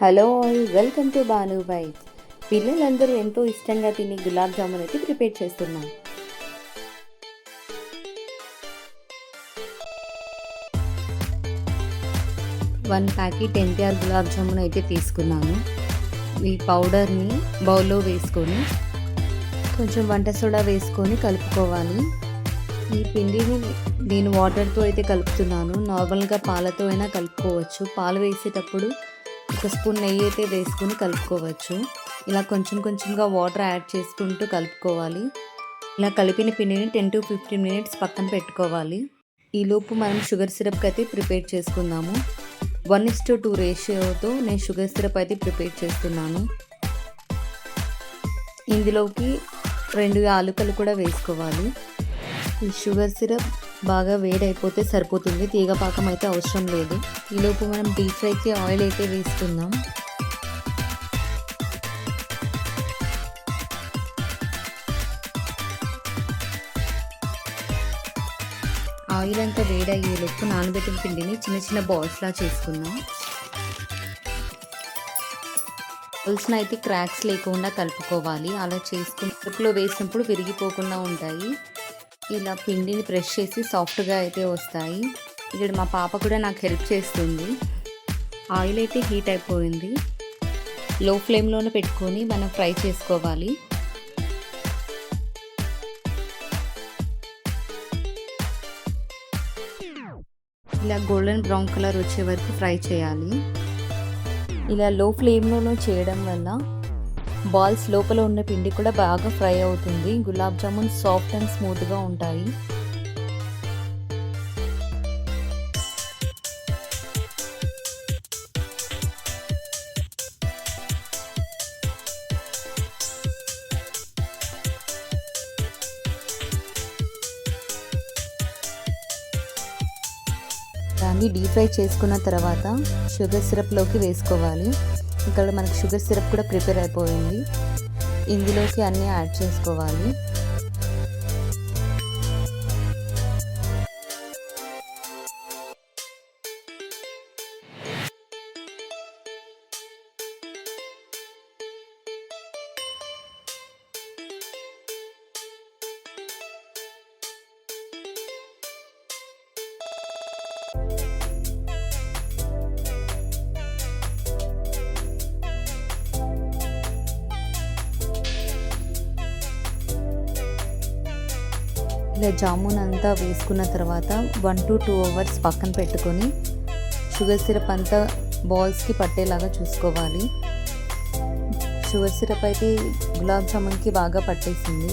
Hello all, welcome to Banu bites. పిల్లలందరూ ఎంతో ఇష్టంగా తిని గులాబ్ జామున్ అయితే ప్రిపేర్ చేస్తున్నాం. One packet NTR gulab jamun అయితే తీసుకున్నాను. ఈ పౌడర్ని బౌల్లో వేసుకొని కొంచెం వంట సోడా వేసుకొని కలుపుకోవాలి. ఈ పిండిని నేను వాటర్తో అయితే కలుపుతున్నాను. నార్మల్గా పాలతో అయినా కలుపుకోవచ్చు. పాలు వేసేటప్పుడు ఒక స్పూన్ నెయ్యి అయితే వేసుకుని కలుపుకోవచ్చు. ఇలా కొంచెం కొంచెంగా వాటర్ యాడ్ చేసుకుంటూ కలుపుకోవాలి. ఇలా కలిపిన పిండిని 10 to 15 minutes పక్కన పెట్టుకోవాలి. ఈలోపు మనం షుగర్ సిరప్కి అయితే ప్రిపేర్ చేసుకుందాము. 1:2 రేషియోతో నేను షుగర్ సిరప్ అయితే ప్రిపేర్ చేస్తున్నాను. ఇందులోకి 2 యాలకులు కూడా వేసుకోవాలి. ఈ షుగర్ సిరప్ బాగా వేడైపోతే సరిపోతుంది, తీగపాకం అయితే అవసరం లేదు. ఈలోపు మనం డీప్ ఫ్రైకి ఆయిల్ అయితే వేసుకుందాం. ఆయిల్ అంతా వేడయ్యేలోపు నానబెట్టిన పిండిని చిన్న చిన్న బాల్స్లా చేసుకుందాం. బాల్స్ని అయితే క్రాక్స్ లేకుండా కలుపుకోవాలి. అలా చేసుకుని కడుపులో వేసినప్పుడు విరిగిపోకుండా ఉంటాయి. ఇలా పిండిని ప్రెస్ చేసి సాఫ్ట్గా అయితే వస్తాయి. ఇక్కడ మా పాప కూడా నాకు హెల్ప్ చేస్తుంది. ఆయిల్ అయితే హీట్ అయిపోయింది. లో ఫ్లేమ్లోనే పెట్టుకొని మనం ఫ్రై చేసుకోవాలి. ఇలా గోల్డెన్ బ్రౌన్ కలర్ వచ్చే వరకు ఫ్రై చేయాలి. ఇలా లో ఫ్లేమ్లో చేయడం వల్ల బాల్స్ లోపల ఉన్న పిండి కూడా బాగా ఫ్రై అవుతుంది. గులాబ్ జామున్ సాఫ్ట్ అండ్ స్మూత్గా ఉంటాయి. దాన్ని డీప్ ఫ్రై చేసుకున్న తర్వాత షుగర్ సిరప్లోకి వేసుకోవాలి. ఇక్కడ మనకు షుగర్ సిరప్ కూడా ప్రిపేర్ అయిపోయింది. ఇందులోకి అన్నీ యాడ్ చేసుకోవాలి. ఇలా జామున్ అంతా వేసుకున్న తర్వాత 1 to 2 hours పక్కన పెట్టుకొని షుగర్ సిరప్ అంతా బాల్స్కి పట్టేలాగా చూసుకోవాలి. షుగర్ సిరప్ అయితే గులాబ్ జామున్కి బాగా పట్టేసింది.